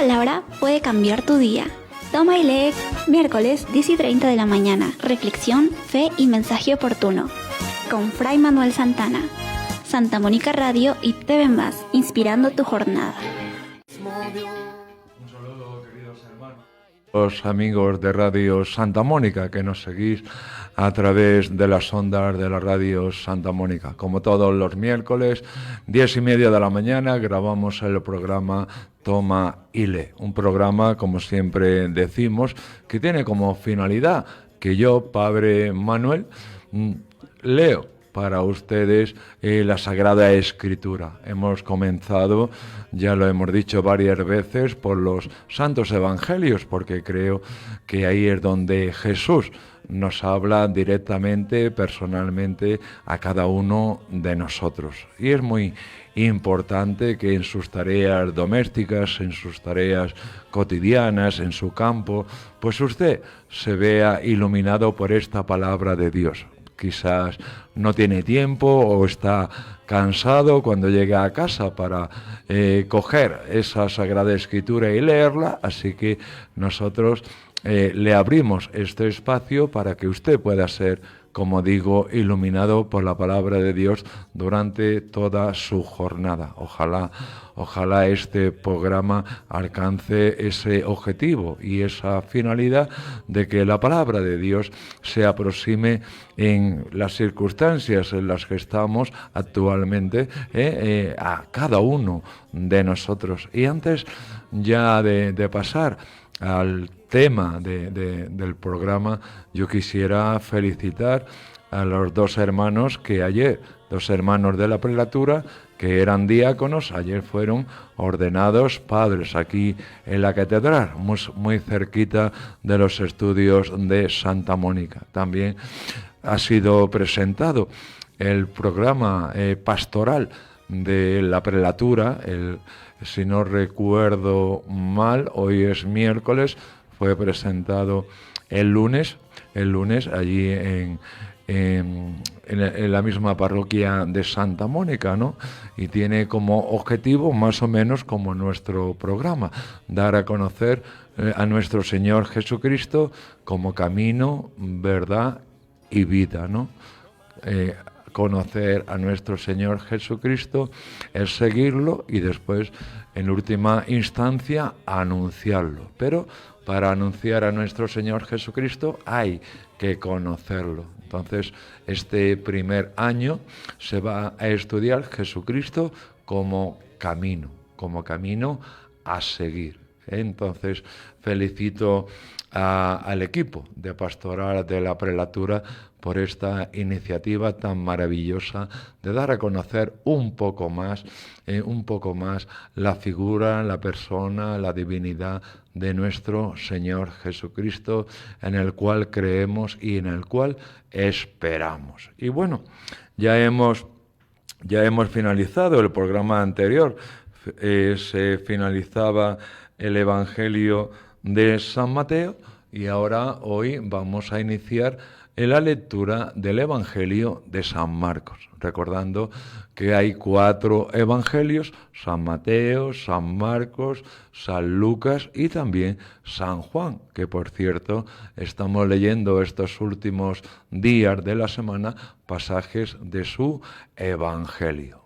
palabra puede cambiar tu día. Toma y lee miércoles 10:30 de la mañana. Reflexión, fe y mensaje oportuno. Con Fray Manuel Santana. Santa Mónica Radio y TV Más, inspirando tu jornada. Un saludo, queridos hermanos. Los amigos de Radio Santa Mónica que nos seguís a través de las ondas de la Radio Santa Mónica. Como todos los miércoles, 10:30 de la mañana, grabamos el programa Toma y Lee. Un programa, como siempre decimos, que tiene como finalidad que yo, Padre Manuel, leo para ustedes la Sagrada Escritura. Hemos comenzado, ya lo hemos dicho varias veces, por los Santos Evangelios, porque creo que ahí es donde Jesús nos habla directamente, personalmente, a cada uno de nosotros. Y es muy importante que en sus tareas domésticas, en sus tareas cotidianas, en su campo, pues usted se vea iluminado por esta palabra de Dios. Quizás no tiene tiempo o está cansado cuando llega a casa para coger esa Sagrada Escritura y leerla, así que nosotros le abrimos este espacio para que usted pueda ser, como digo, iluminado por la palabra de Dios durante toda su jornada. Ojalá este programa alcance ese objetivo y esa finalidad de que la palabra de Dios se aproxime en las circunstancias en las que estamos actualmente a cada uno de nosotros. Y antes ya de pasar al tema del programa, yo quisiera felicitar a los dos hermanos que ayer, dos hermanos de la prelatura, que eran diáconos, ayer fueron ordenados padres aquí en la catedral, muy cerquita de los estudios de Santa Mónica. También ha sido presentado el programa pastoral de la prelatura, si no recuerdo mal, hoy es miércoles, fue presentado el lunes allí en la misma parroquia de Santa Mónica, ¿no? Y tiene como objetivo más o menos como nuestro programa, dar a conocer a nuestro Señor Jesucristo como camino, verdad y vida, ¿no? Conocer a nuestro Señor Jesucristo es seguirlo y después, en última instancia, anunciarlo. Pero para anunciar a nuestro Señor Jesucristo hay que conocerlo. Entonces, este primer año se va a estudiar Jesucristo como camino a seguir. Entonces, felicito al equipo de pastoral de la prelatura por esta iniciativa tan maravillosa de dar a conocer un poco más la figura, la persona, la divinidad de nuestro Señor Jesucristo, en el cual creemos y en el cual esperamos. Y bueno, ya hemos finalizado el programa anterior, se finalizaba el Evangelio de San Mateo y ahora hoy vamos a iniciar la lectura del Evangelio de San Marcos, recordando que hay 4 evangelios: San Mateo, San Marcos, San Lucas y también San Juan, que por cierto estamos leyendo estos últimos días de la semana pasajes de su evangelio.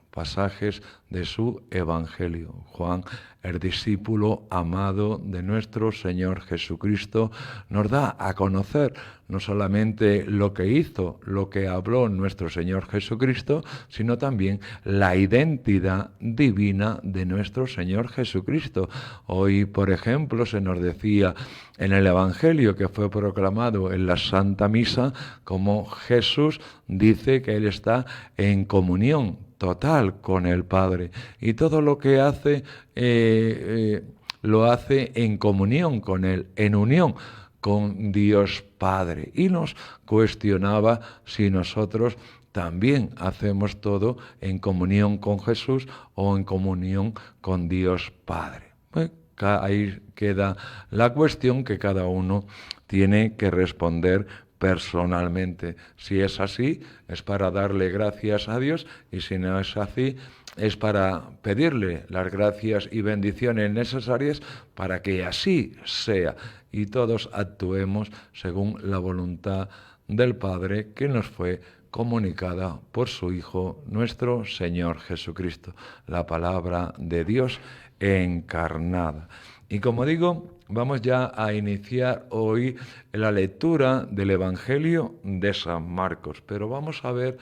Juan, el discípulo amado de nuestro Señor Jesucristo, nos da a conocer no solamente lo que hizo, lo que habló nuestro Señor Jesucristo, sino también la identidad divina de nuestro Señor Jesucristo. Hoy, por ejemplo, se nos decía en el Evangelio que fue proclamado en la Santa Misa, como Jesús dice que Él está en comunión total con el Padre, y todo lo que hace lo hace en comunión con Él, en unión con Dios Padre, y nos cuestionaba si nosotros también hacemos todo en comunión con Jesús o en comunión con Dios Padre. Pues ahí queda la cuestión que cada uno tiene que responder personalmente. Si es así, es para darle gracias a Dios, y si no es así, es para pedirle las gracias y bendiciones necesarias para que así sea y todos actuemos según la voluntad del Padre que nos fue comunicada por su Hijo, nuestro Señor Jesucristo, la palabra de Dios encarnada. Y como digo, vamos ya a iniciar hoy la lectura del Evangelio de San Marcos, pero vamos a ver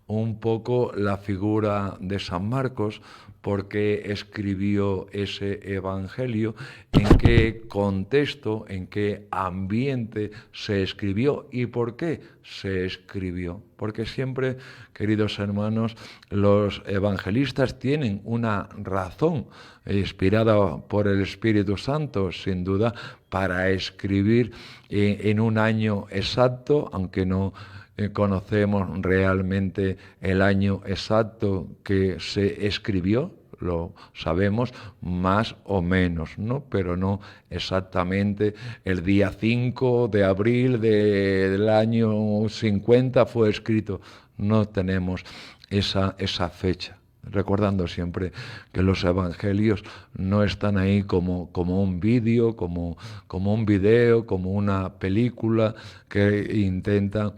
un poco la figura de San Marcos, por qué escribió ese Evangelio, en qué contexto, en qué ambiente se escribió y por qué se escribió. Porque siempre, queridos hermanos, los evangelistas tienen una razón inspirada por el Espíritu Santo, sin duda, para escribir en un año exacto, aunque no conocemos realmente el año exacto que se escribió, lo sabemos más o menos, ¿no? Pero no exactamente el día 5 de abril del año 50 fue escrito, no tenemos esa fecha. Recordando siempre que los evangelios no están ahí como un vídeo, como un video, como una película que intenta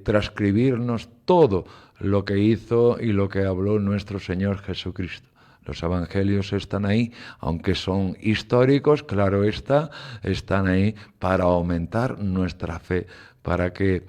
transcribirnos todo lo que hizo y lo que habló nuestro Señor Jesucristo. Los evangelios están ahí, aunque son históricos, claro está, están ahí para aumentar nuestra fe, para que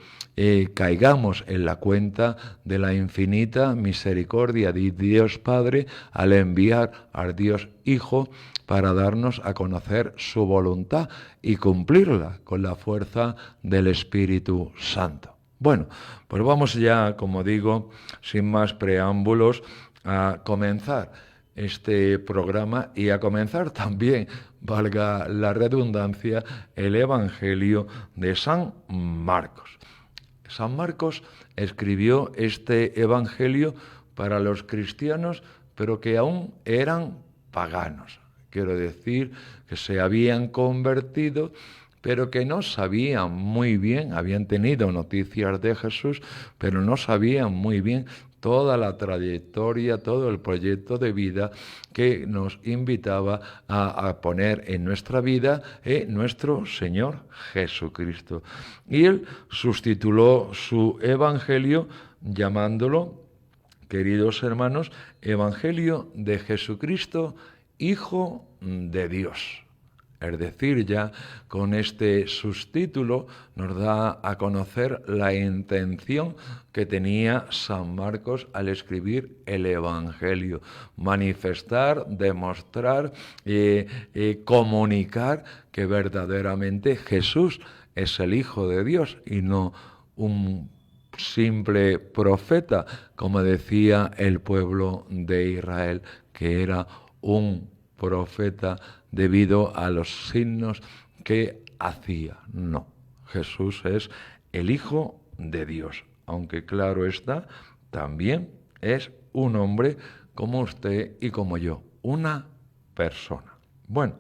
caigamos en la cuenta de la infinita misericordia de Dios Padre al enviar al Dios Hijo para darnos a conocer su voluntad y cumplirla con la fuerza del Espíritu Santo. Bueno, pues vamos ya, como digo, sin más preámbulos, a comenzar este programa y a comenzar también, valga la redundancia, el Evangelio de San Marcos. San Marcos escribió este Evangelio para los cristianos, pero que aún eran paganos. Quiero decir que se habían convertido, pero que no sabían muy bien, habían tenido noticias de Jesús, pero no sabían muy bien toda la trayectoria, todo el proyecto de vida que nos invitaba a poner en nuestra vida nuestro Señor Jesucristo. Y él sustituyó su evangelio llamándolo, queridos hermanos, Evangelio de Jesucristo, Hijo de Dios. Es decir, ya con este subtítulo nos da a conocer la intención que tenía San Marcos al escribir el Evangelio. Manifestar, demostrar, comunicar que verdaderamente Jesús es el Hijo de Dios y no un simple profeta, como decía el pueblo de Israel, que era un profeta debido a los signos que hacía. No, Jesús es el Hijo de Dios, aunque claro está, también es un hombre como usted y como yo, una persona. Bueno,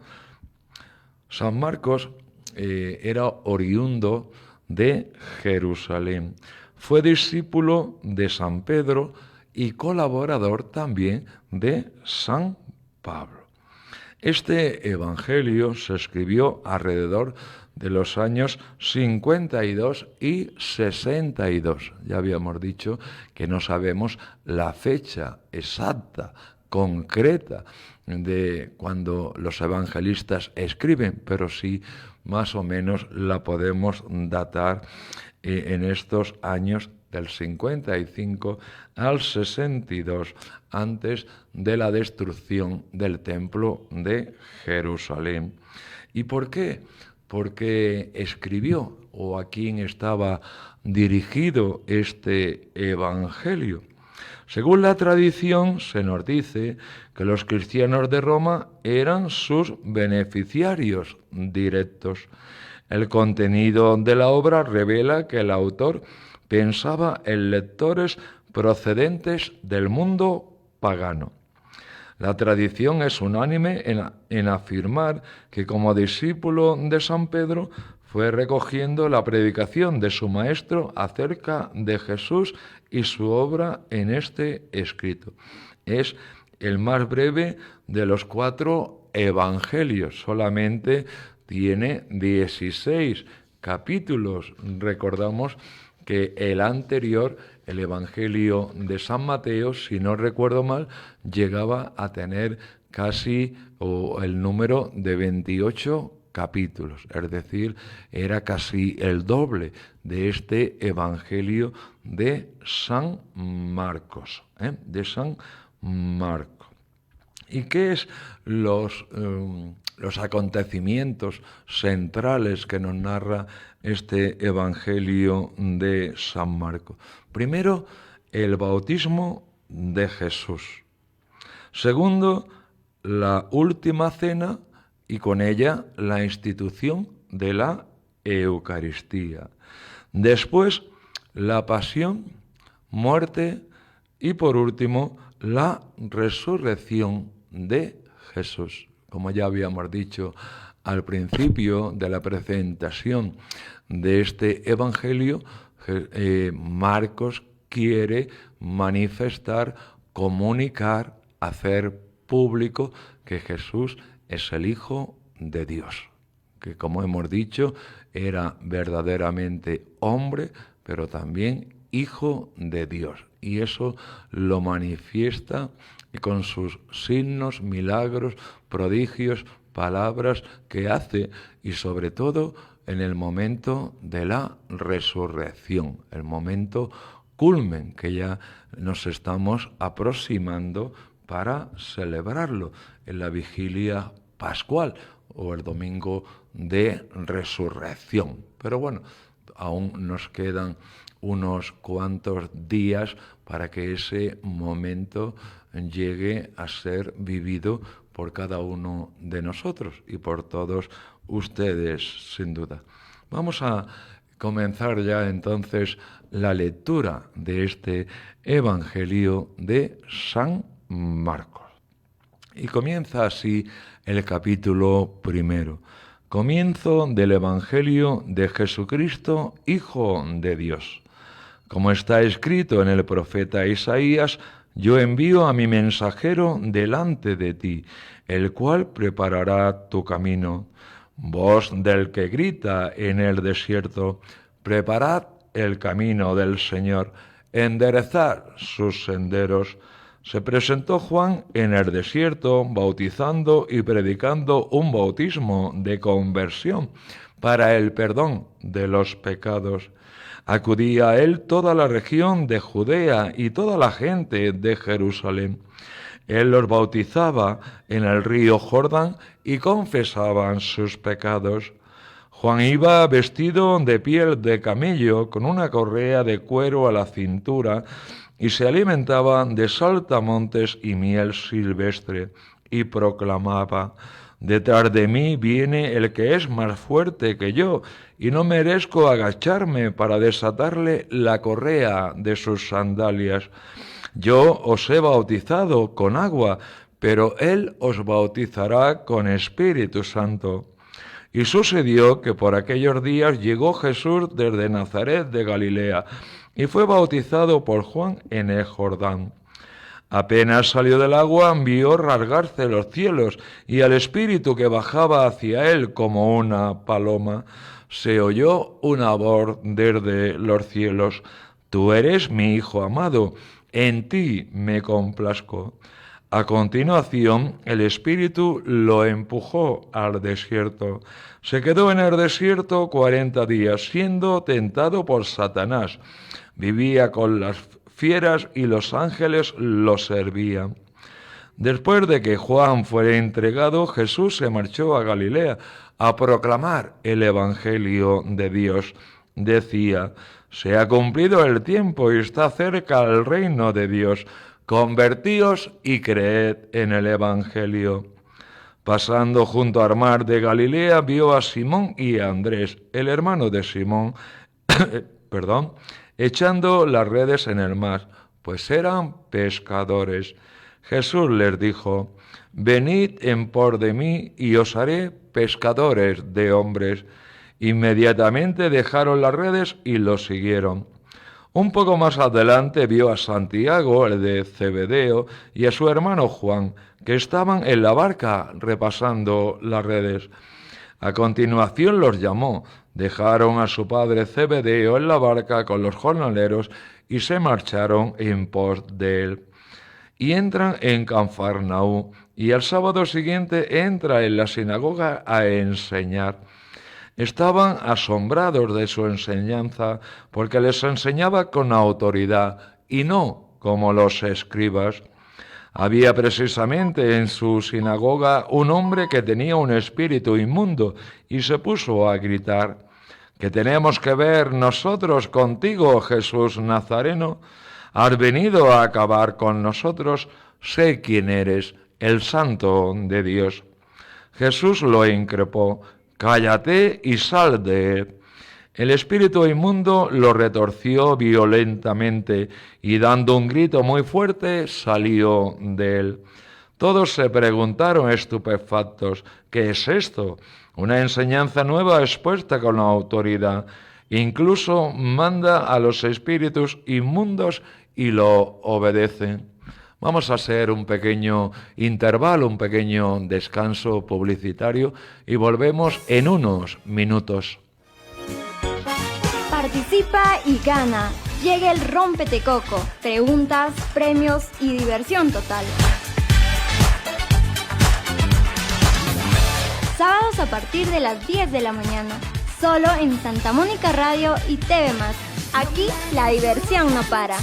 San Marcos era oriundo de Jerusalén, fue discípulo de San Pedro y colaborador también de San Pablo. Este evangelio se escribió alrededor de los años 52 y 62. Ya habíamos dicho que no sabemos la fecha exacta, concreta, de cuando los evangelistas escriben, pero sí más o menos la podemos datar en estos años del 55 al 62, antes de la destrucción del templo de Jerusalén. ¿Y por qué? Porque escribió, o a quién estaba dirigido este evangelio. Según la tradición, se nos dice que los cristianos de Roma eran sus beneficiarios directos. El contenido de la obra revela que el autor pensaba en lectores procedentes del mundo pagano. La tradición es unánime en afirmar que como discípulo de San Pedro fue recogiendo la predicación de su maestro acerca de Jesús y su obra en este escrito. Es el más breve de los 4 evangelios, solamente tiene 16 capítulos. Recordamos que el anterior, el Evangelio de San Mateo, si no recuerdo mal, llegaba a tener casi el número de 28 capítulos, es decir, era casi el doble de este Evangelio de San Marcos, de San Marcos. ¿Y qué es los acontecimientos centrales que nos narra este Evangelio de San Marcos? Primero, el bautismo de Jesús. Segundo, la última cena y con ella la institución de la Eucaristía. Después, la pasión, muerte y por último, la resurrección de Jesús. Como ya habíamos dicho al principio de la presentación de este Evangelio, Marcos quiere manifestar, comunicar, hacer público que Jesús es el Hijo de Dios, que como hemos dicho, era verdaderamente hombre, pero también Hijo de Dios. Y eso lo manifiesta con sus signos, milagros, prodigios, palabras que hace y sobre todo en el momento de la resurrección, el momento culmen que ya nos estamos aproximando para celebrarlo en la vigilia pascual o el domingo de resurrección. Pero bueno, aún nos quedan unos cuantos días para que ese momento llegue a ser vivido por cada uno de nosotros y por todos ustedes, sin duda. Vamos a comenzar ya entonces la lectura de este Evangelio de San Marcos. Y comienza así el capítulo 1. Comienzo del Evangelio de Jesucristo, Hijo de Dios. Como está escrito en el profeta Isaías, yo envío a mi mensajero delante de ti, el cual preparará tu camino. Voz del que grita en el desierto, preparad el camino del Señor, enderezad sus senderos. Se presentó Juan en el desierto, bautizando y predicando un bautismo de conversión para el perdón de los pecados. Acudía a él toda la región de Judea y toda la gente de Jerusalén. Él los bautizaba en el río Jordán y confesaban sus pecados. Juan iba vestido de piel de camello, con una correa de cuero a la cintura, y se alimentaba de saltamontes y miel silvestre, y proclamaba: detrás de mí viene el que es más fuerte que yo, y no merezco agacharme para desatarle la correa de sus sandalias. Yo os he bautizado con agua, pero él os bautizará con Espíritu Santo. Y sucedió que por aquellos días llegó Jesús desde Nazaret de Galilea, y fue bautizado por Juan en el Jordán. Apenas salió del agua, vio rasgarse los cielos, y al Espíritu que bajaba hacia él como una paloma. Se oyó una voz desde los cielos: Tú eres mi Hijo amado, en ti me complazco. A continuación, el Espíritu lo empujó al desierto. Se quedó en el desierto 40 días, siendo tentado por Satanás. Vivía con las fieras y los ángeles lo servían. Después de que Juan fuera entregado, Jesús se marchó a Galilea a proclamar el Evangelio de Dios. Decía: se ha cumplido el tiempo y está cerca el reino de Dios. Convertíos y creed en el Evangelio. Pasando junto al mar de Galilea, vio a Simón y a Andrés, el hermano de Simón, echando las redes en el mar, pues eran pescadores. Jesús les dijo: venid en pos de mí y os haré pescadores de hombres. Inmediatamente dejaron las redes y lo siguieron. Un poco más adelante vio a Santiago, el de Zebedeo, y a su hermano Juan, que estaban en la barca repasando las redes. A continuación los llamó, dejaron a su padre Zebedeo en la barca con los jornaleros y se marcharon en pos de él. Y entran en Cafarnaúm, y al sábado siguiente entra en la sinagoga a enseñar. Estaban asombrados de su enseñanza porque les enseñaba con autoridad y no como los escribas. Había precisamente en su sinagoga un hombre que tenía un espíritu inmundo y se puso a gritar: ¿Qué tenemos que ver nosotros contigo, Jesús Nazareno? ¿Has venido a acabar con nosotros? Sé quién eres, el Santo de Dios. Jesús lo increpó: cállate y sal de él. El espíritu inmundo lo retorció violentamente y dando un grito muy fuerte salió de él. Todos se preguntaron estupefactos: ¿qué es esto? Una enseñanza nueva expuesta con autoridad. Incluso manda a los espíritus inmundos y lo obedecen. Vamos a hacer un pequeño intervalo, un pequeño descanso publicitario y volvemos en unos minutos. Participa y gana. Llega el Rómpete Coco. Preguntas, premios y diversión total. Sábados a partir de las 10 de la mañana. Solo en Santa Mónica Radio y TV+. Aquí la diversión no para.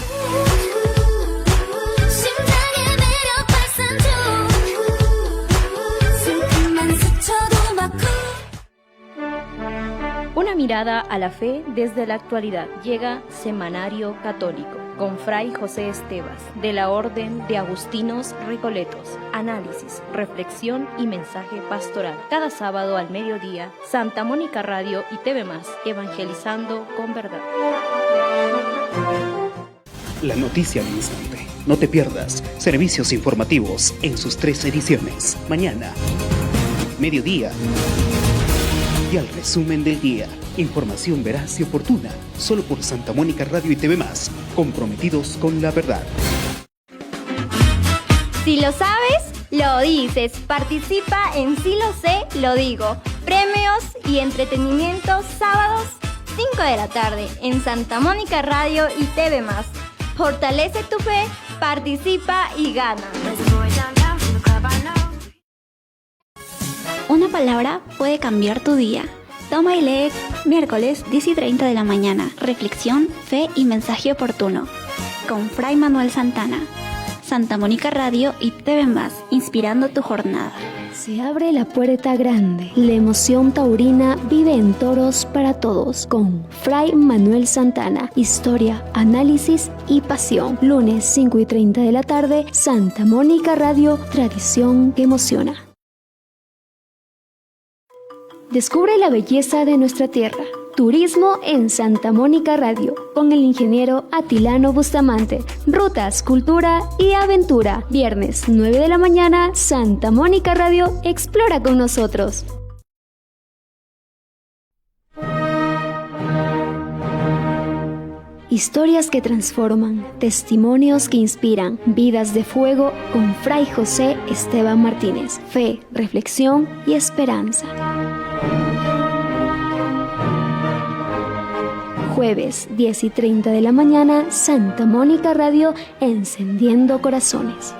Una mirada a la fe desde la actualidad. Llega Semanario Católico con Fray José Estevas, de la Orden de Agustinos Recoletos. Análisis, reflexión y mensaje pastoral. Cada sábado al mediodía, Santa Mónica Radio y TV+, evangelizando con verdad. La noticia al instante. No te pierdas servicios informativos en sus 3 ediciones. Mañana, mediodía y al resumen del día. Información veraz y oportuna, solo por Santa Mónica Radio y TV+, comprometidos con la verdad. Si lo sabes, lo dices. Participa en Si lo sé, lo digo. Premios y entretenimiento sábados 5 de la tarde en Santa Mónica Radio y TV+. Fortalece tu fe, participa y gana. Una palabra puede cambiar tu día. Toma y lee, miércoles 10:30 de la mañana. Reflexión, fe y mensaje oportuno. Con Fray Manuel Santana. Santa Mónica Radio y TV+, inspirando tu jornada. Se abre la puerta grande. La emoción taurina vive en Toros para Todos con Fray Manuel Santana. Historia, análisis y pasión. Lunes 5:30 de la tarde, Santa Mónica Radio, tradición que emociona. Descubre la belleza de nuestra tierra. Turismo en Santa Mónica Radio, con el ingeniero Atilano Bustamante. Rutas, cultura y aventura. Viernes 9 de la mañana, Santa Mónica Radio, explora con nosotros. Historias que transforman, testimonios que inspiran, vidas de fuego con Fray José Esteban Martínez. Fe, reflexión y esperanza. Jueves 10:30 de la mañana, Santa Mónica Radio, encendiendo corazones.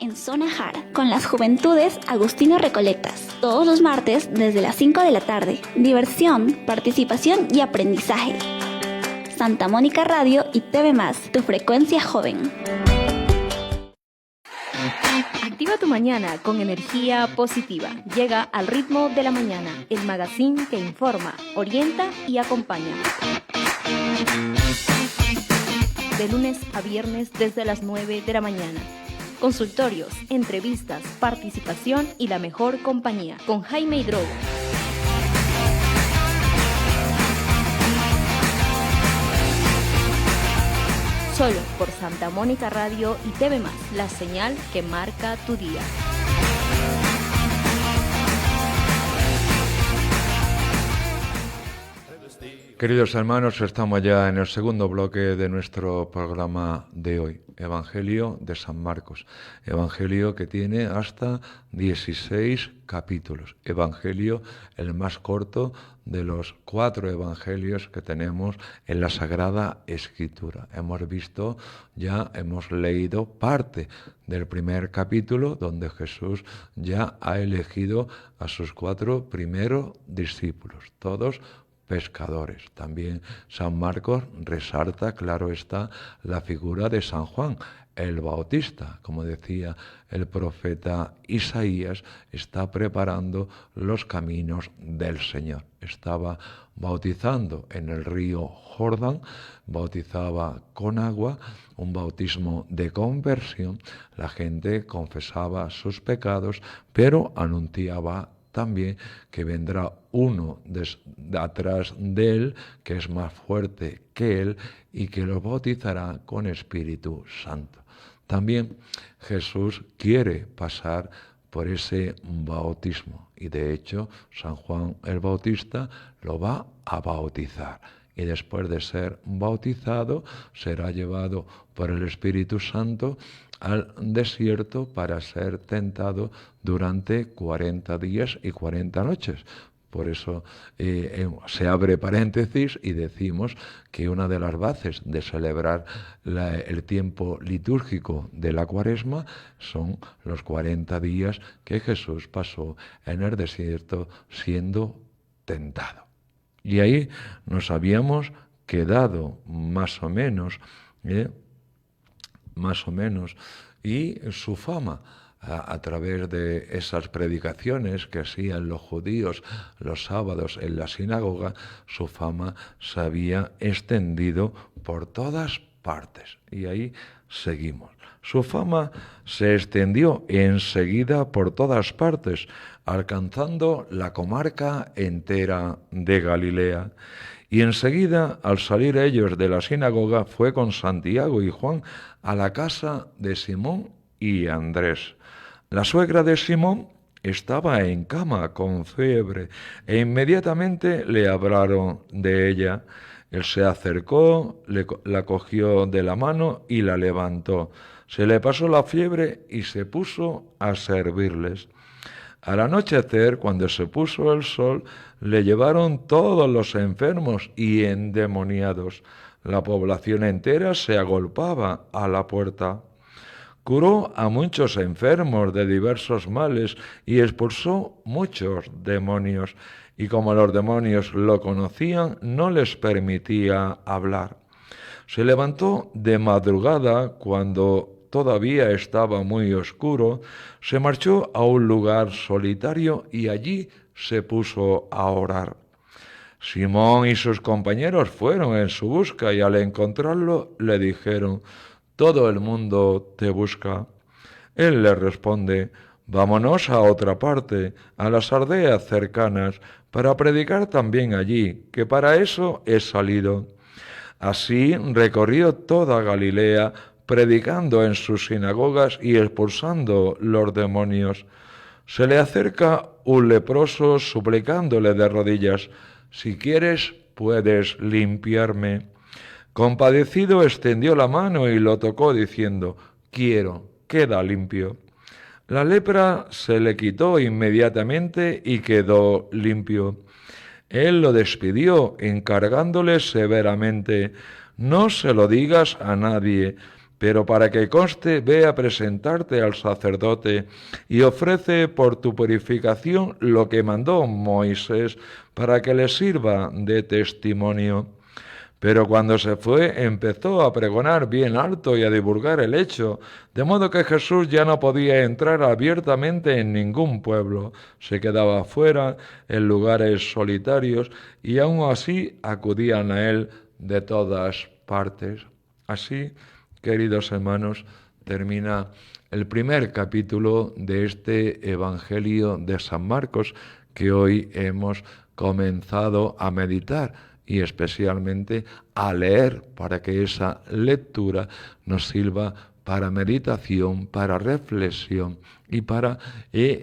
En Zona Jara, con las juventudes Agustino Recoletas. Todos los martes desde las 5 de la tarde. Diversión, participación y aprendizaje. Santa Mónica Radio y TV+, tu frecuencia joven. Activa tu mañana con energía positiva. Llega al ritmo de la mañana, el magazine que informa, orienta y acompaña. De lunes a viernes desde las 9 de la mañana. Consultorios, entrevistas, participación y la mejor compañía con Jaime Hidrogo. solo por Santa Mónica Radio y TV+, la señal que marca tu día. Queridos hermanos, estamos ya en el segundo bloque de nuestro programa de hoy, Evangelio de San Marcos. Evangelio que tiene hasta 16 capítulos. Evangelio el más corto de los 4 evangelios que tenemos en la Sagrada Escritura. Hemos leído parte del primer capítulo donde Jesús ya ha elegido a sus 4 primeros discípulos, todos pescadores. También San Marcos resalta, claro está, la figura de San Juan, el Bautista. Como decía el profeta Isaías, está preparando los caminos del Señor. Estaba bautizando en el río Jordán, bautizaba con agua, un bautismo de conversión. La gente confesaba sus pecados, pero anunciaba también que vendrá uno atrás de él, que es más fuerte que él, y que lo bautizará con Espíritu Santo. También Jesús quiere pasar por ese bautismo, y de hecho San Juan el Bautista lo va a bautizar. Y después de ser bautizado, será llevado por el Espíritu Santo al desierto para ser tentado durante 40 días y 40 noches. Por eso se abre paréntesis y decimos que una de las bases de celebrar el tiempo litúrgico de la Cuaresma son los 40 días que Jesús pasó en el desierto siendo tentado. Y ahí nos habíamos quedado más o menos, y su fama a través de esas predicaciones que hacían los judíos los sábados en la sinagoga, su fama se había extendido por todas partes. Y ahí seguimos. Su fama se extendió enseguida por todas partes, alcanzando la comarca entera de Galilea. Y enseguida, al salir ellos de la sinagoga, fue con Santiago y Juan a la casa de Simón y Andrés. La suegra de Simón estaba en cama con fiebre e inmediatamente le hablaron de ella. Él se acercó, la cogió de la mano y la levantó. Se le pasó la fiebre y se puso a servirles. Al anochecer, cuando se puso el sol, le llevaron todos los enfermos y endemoniados. La población entera se agolpaba a la puerta. Curó a muchos enfermos de diversos males y expulsó muchos demonios. Y como los demonios lo conocían, no les permitía hablar. Se levantó de madrugada, cuando todavía estaba muy oscuro, se marchó a un lugar solitario y allí se puso a orar. Simón y sus compañeros fueron en su busca y al encontrarlo le dijeron: «Todo el mundo te busca». Él les responde: «Vámonos a otra parte, a las aldeas cercanas, para predicar también allí, que para eso he salido». Así recorrió toda Galilea, predicando en sus sinagogas y expulsando los demonios. Se le acerca un leproso suplicándole de rodillas: «Si quieres, puedes limpiarme». Compadecido, extendió la mano y lo tocó diciendo: «Quiero, queda limpio». La lepra se le quitó inmediatamente y quedó limpio. Él lo despidió, encargándole severamente: «No se lo digas a nadie, pero para que conste, ve a presentarte al sacerdote y ofrece por tu purificación lo que mandó Moisés, para que le sirva de testimonio». Pero cuando se fue, empezó a pregonar bien alto y a divulgar el hecho, de modo que Jesús ya no podía entrar abiertamente en ningún pueblo. Se quedaba fuera, en lugares solitarios, y aún así acudían a él de todas partes. Así, queridos hermanos, termina el primer capítulo de este Evangelio de San Marcos que hoy hemos comenzado a meditar y especialmente a leer, para que esa lectura nos sirva para meditación, para reflexión y para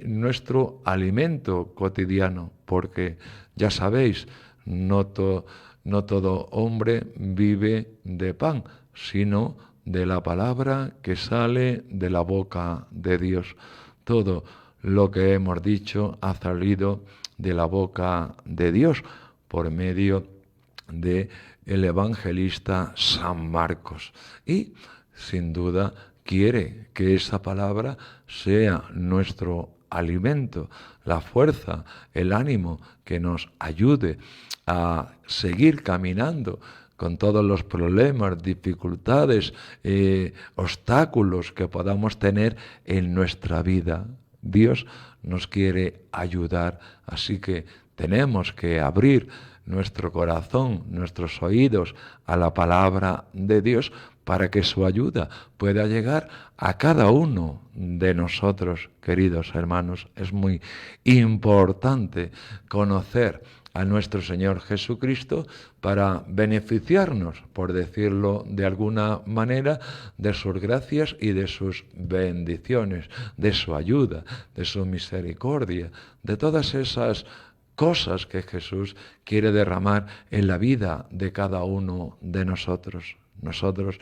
nuestro alimento cotidiano, porque ya sabéis, no todo hombre vive de pan, sino de la palabra que sale de la boca de Dios. Todo lo que hemos dicho ha salido de la boca de Dios por medio del evangelista San Marcos. Y sin duda quiere que esa palabra sea nuestro alimento, la fuerza, el ánimo que nos ayude a seguir caminando con todos los problemas, dificultades, obstáculos que podamos tener en nuestra vida. Dios nos quiere ayudar, así que tenemos que abrir nuestro corazón, nuestros oídos a la palabra de Dios para que su ayuda pueda llegar a cada uno de nosotros, queridos hermanos. Es muy importante conocer a nuestro Señor Jesucristo para beneficiarnos, por decirlo de alguna manera, de sus gracias y de sus bendiciones, de su ayuda, de su misericordia, de todas esas cosas que Jesús quiere derramar en la vida de cada uno de nosotros. Nosotros,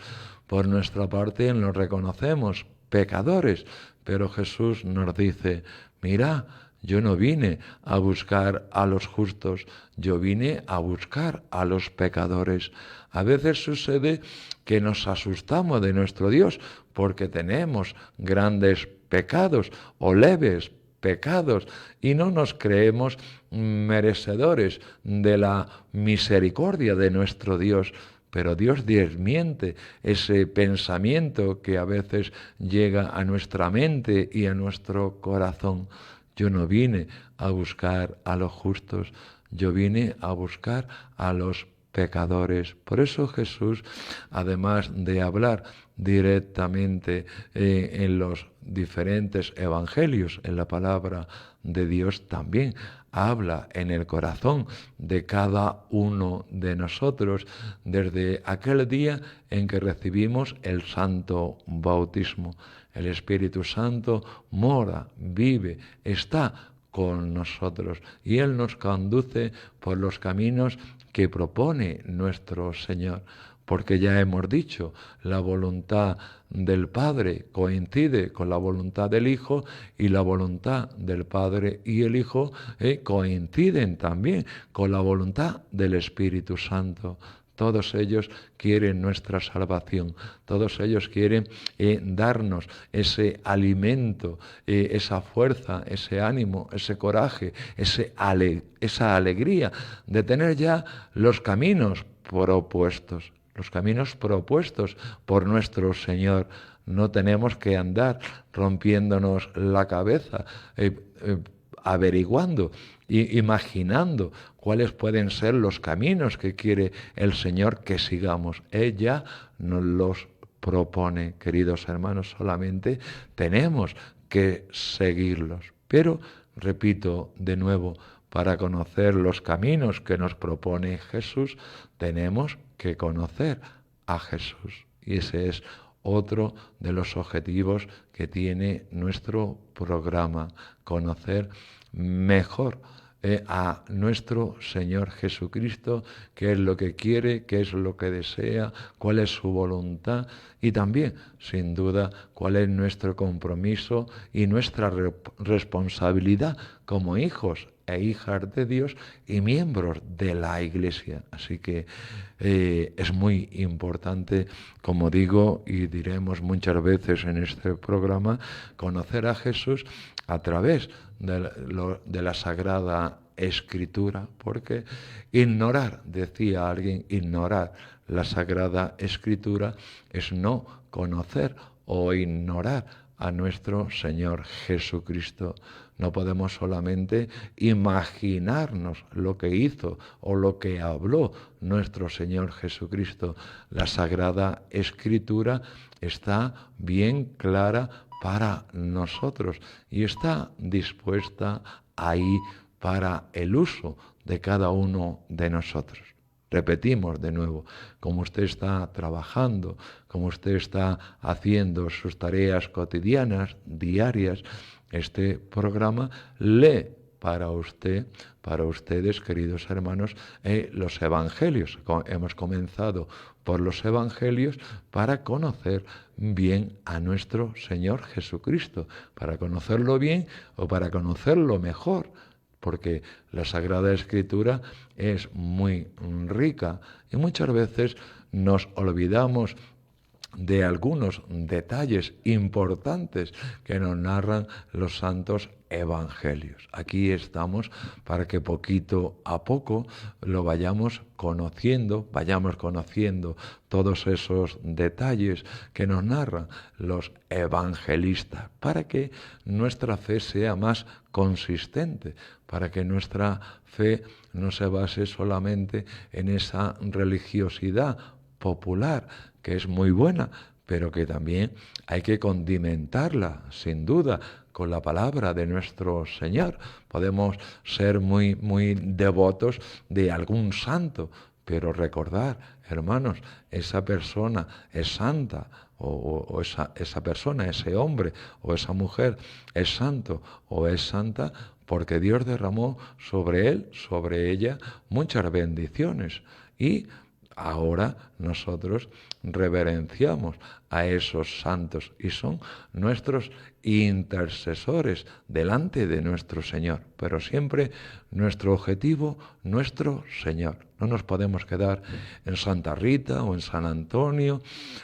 por nuestra parte, nos reconocemos pecadores, pero Jesús nos dice: mira, yo no vine a buscar a los justos, yo vine a buscar a los pecadores. A veces sucede que nos asustamos de nuestro Dios porque tenemos grandes pecados o leves pecados y no nos creemos merecedores de la misericordia de nuestro Dios. Pero Dios desmiente ese pensamiento que a veces llega a nuestra mente y a nuestro corazón. Yo no vine a buscar a los justos, yo vine a buscar a los pecadores. Por eso Jesús, además de hablar directamente en los diferentes evangelios, en la palabra de Dios, también habla en el corazón de cada uno de nosotros desde aquel día en que recibimos el santo bautismo. El Espíritu Santo mora, vive, está con nosotros y Él nos conduce por los caminos que propone nuestro Señor. Porque ya hemos dicho, la voluntad del Padre coincide con la voluntad del Hijo y la voluntad del Padre y el Hijo coinciden también con la voluntad del Espíritu Santo. Todos ellos quieren nuestra salvación, todos ellos quieren darnos ese alimento, esa fuerza, ese ánimo, ese coraje, esa alegría de tener ya los caminos propuestos. Los caminos propuestos por nuestro Señor. No tenemos que andar rompiéndonos la cabeza, averiguando e imaginando cuáles pueden ser los caminos que quiere el Señor que sigamos. Ella nos los propone, queridos hermanos, solamente tenemos que seguirlos. Pero, repito de nuevo, para conocer los caminos que nos propone Jesús, tenemos que conocer a Jesús. Y ese es otro de los objetivos que tiene nuestro programa, conocer mejor a nuestro Señor Jesucristo, qué es lo que quiere, qué es lo que desea, cuál es su voluntad y también, sin duda, cuál es nuestro compromiso y nuestra responsabilidad como hijos e hijas de Dios y miembros de la Iglesia. Así que es muy importante, como digo y diremos muchas veces en este programa, conocer a Jesús a través de la Sagrada Escritura, porque ignorar, decía alguien, ignorar la Sagrada Escritura es no conocer o ignorar a nuestro Señor Jesucristo. No podemos solamente imaginarnos lo que hizo o lo que habló nuestro Señor Jesucristo. La Sagrada Escritura está bien clara para nosotros y está dispuesta ahí para el uso de cada uno de nosotros. Repetimos de nuevo, como usted está trabajando, como usted está haciendo sus tareas cotidianas, diarias, este programa lee para ustedes, queridos hermanos, los evangelios. Hemos comenzado por los evangelios para conocer bien a nuestro Señor Jesucristo, para conocerlo bien o para conocerlo mejor, porque la Sagrada Escritura es muy rica y muchas veces nos olvidamos de algunos detalles importantes que nos narran los santos evangelios. Aquí estamos para que poquito a poco lo vayamos conociendo todos esos detalles que nos narran los evangelistas, para que nuestra fe sea más consistente, para que nuestra fe no se base solamente en esa religiosidad popular, que es muy buena, pero que también hay que condimentarla, sin duda, con la palabra de nuestro Señor. Podemos ser muy devotos de algún santo, pero recordar, hermanos, esa persona es santa, o esa persona, ese hombre o esa mujer es santo o es santa, porque Dios derramó sobre él, sobre ella, muchas bendiciones. Y ahora nosotros reverenciamos a esos santos y son nuestros intercesores delante de nuestro Señor. Pero siempre nuestro objetivo, nuestro Señor. No nos podemos quedar en Santa Rita o en San Antonio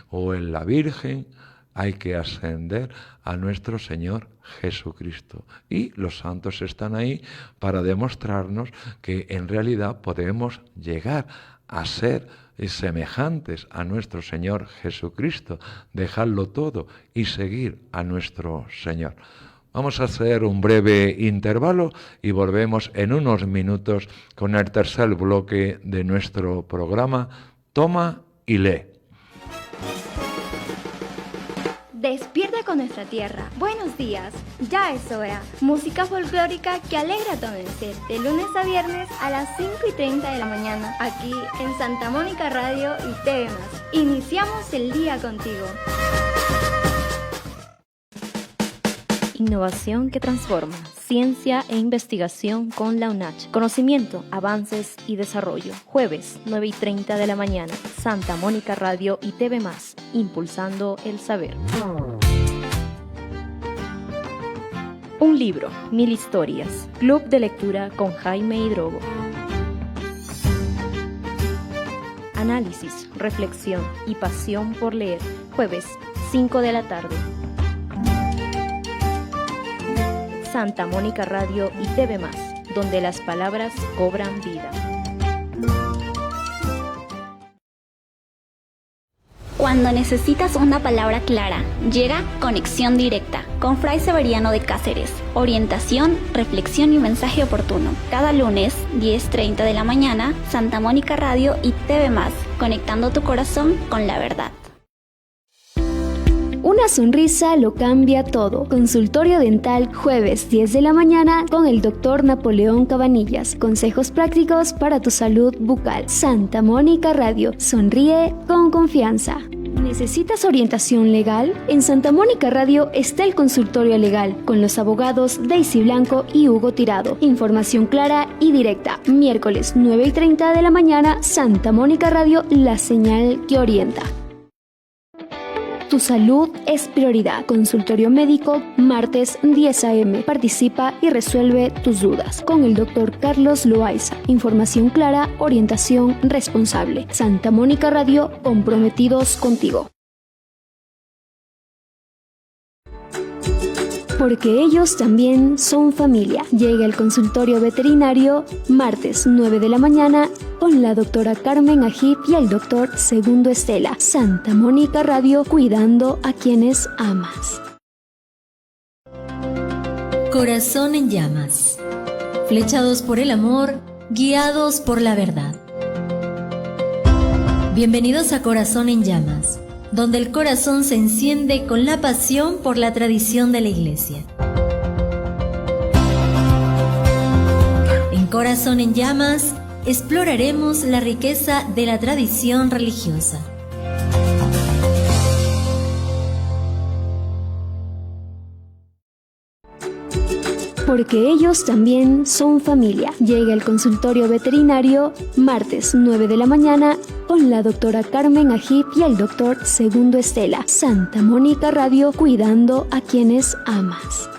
o en la Virgen. Hay que ascender a nuestro Señor Jesucristo. Y los santos están ahí para demostrarnos que en realidad podemos llegar a ser semejantes a nuestro Señor Jesucristo, dejarlo todo y seguir a nuestro Señor. Vamos a hacer un breve intervalo y volvemos en unos minutos con el tercer bloque de nuestro programa Toma y lee. Despierta con nuestra tierra. Buenos días. Ya es hora. Música folclórica que alegra tu amanecer. De lunes a viernes a las 5:30 de la mañana. Aquí en Santa Mónica Radio y TV+. Iniciamos el día contigo. Innovación que transforma. Ciencia e investigación con la UNACH. Conocimiento, avances y desarrollo. Jueves, 9:30 de la mañana. Santa Mónica Radio y TV+. Impulsando el saber. Un libro, 1000 historias. Club de lectura con Jaime Hidrogo. Análisis, reflexión y pasión por leer. Jueves, 5 de la tarde. Santa Mónica Radio y TV+, donde las palabras cobran vida. Cuando necesitas una palabra clara, llega Conexión Directa con Fray Severiano de Cáceres. Orientación, reflexión y mensaje oportuno. Cada lunes, 10:30 de la mañana, Santa Mónica Radio y TV+, conectando tu corazón con la verdad. Una sonrisa lo cambia todo. Consultorio dental, jueves 10 de la mañana con el Dr. Napoleón Cabanillas. Consejos prácticos para tu salud bucal. Santa Mónica Radio. Sonríe con confianza. ¿Necesitas orientación legal? En Santa Mónica Radio está el consultorio legal con los abogados Daisy Blanco y Hugo Tirado. Información clara y directa. Miércoles 9:30 de la mañana, Santa Mónica Radio, la señal que orienta. Tu salud es prioridad. Consultorio médico, martes 10 a.m. Participa y resuelve tus dudas con el Dr. Carlos Loaiza. Información clara, orientación responsable. Santa Mónica Radio, comprometidos contigo. Porque ellos también son familia. Llega el consultorio veterinario, martes 9 de la mañana, con la doctora Carmen Ajib y el doctor Segundo Estela. Santa Mónica Radio, cuidando a quienes amas. Corazón en llamas. Flechados por el amor, guiados por la verdad. Bienvenidos a Corazón en llamas, donde el corazón se enciende con la pasión por la tradición de la Iglesia. En Corazón en Llamas, exploraremos la riqueza de la tradición religiosa. Porque ellos también son familia. Llega el consultorio veterinario martes 9 de la mañana con la doctora Carmen Ajib y el doctor Segundo Estela. Santa Mónica Radio, cuidando a quienes amas.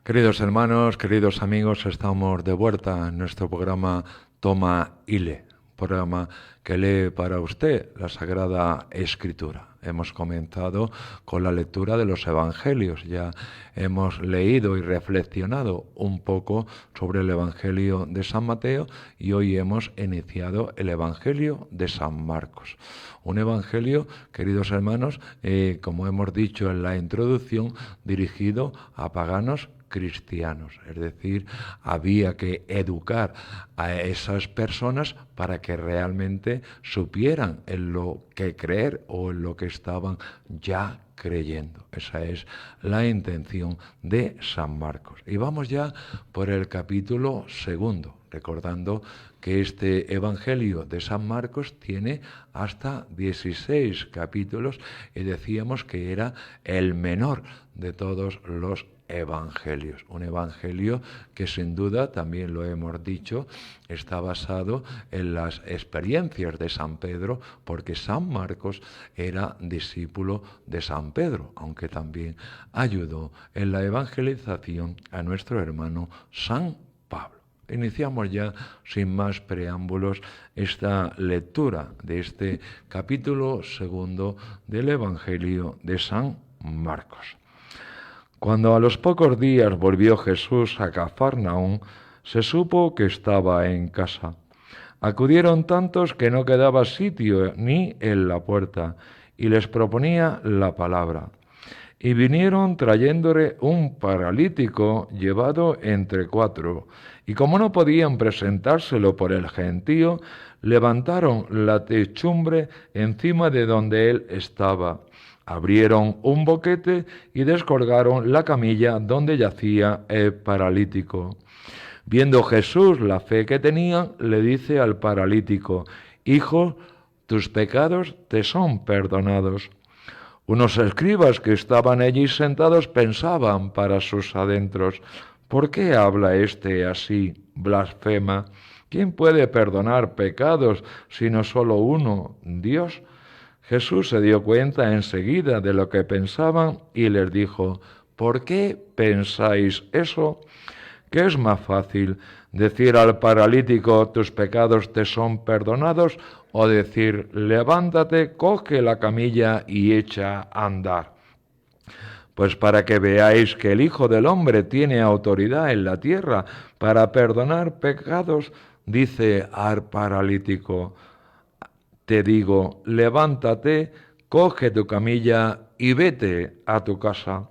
Queridos hermanos, queridos amigos, estamos de vuelta en nuestro programa Toma y Lee, programa que lee para usted la Sagrada Escritura. Hemos comenzado con la lectura de los Evangelios, ya hemos leído y reflexionado un poco sobre el Evangelio de San Mateo y hoy hemos iniciado el Evangelio de San Marcos. Un evangelio, queridos hermanos, como hemos dicho en la introducción, dirigido a paganos cristianos, es decir, había que educar a esas personas para que realmente supieran en lo que creer o en lo que estaban ya creyendo. Esa es la intención de San Marcos. Y vamos ya por el capítulo 2, recordando que este Evangelio de San Marcos tiene hasta 16 capítulos y decíamos que era el menor de todos los evangelios. Un evangelio que sin duda, también lo hemos dicho, está basado en las experiencias de San Pedro, porque San Marcos era discípulo de San Pedro, aunque también ayudó en la evangelización a nuestro hermano San Pablo. Iniciamos ya, sin más preámbulos, esta lectura de este capítulo 2 del Evangelio de San Marcos. Cuando a los pocos días volvió Jesús a Cafarnaúm, se supo que estaba en casa. Acudieron tantos que no quedaba sitio ni en la puerta, y les proponía la palabra. Y vinieron trayéndole un paralítico llevado entre 4, y como no podían presentárselo por el gentío, levantaron la techumbre encima de donde él estaba. Abrieron un boquete y descolgaron la camilla donde yacía el paralítico. Viendo Jesús la fe que tenían, le dice al paralítico: «Hijo, tus pecados te son perdonados». Unos escribas que estaban allí sentados pensaban para sus adentros: «¿Por qué habla éste así? Blasfema. ¿Quién puede perdonar pecados sino solo uno, Dios?». Jesús se dio cuenta enseguida de lo que pensaban y les dijo: «¿Por qué pensáis eso? ¿Qué es más fácil, decir al paralítico tus pecados te son perdonados, o decir levántate, coge la camilla y echa a andar? Pues para que veáis que el Hijo del Hombre tiene autoridad en la tierra para perdonar pecados, dice al paralítico: te digo, levántate, coge tu camilla y vete a tu casa».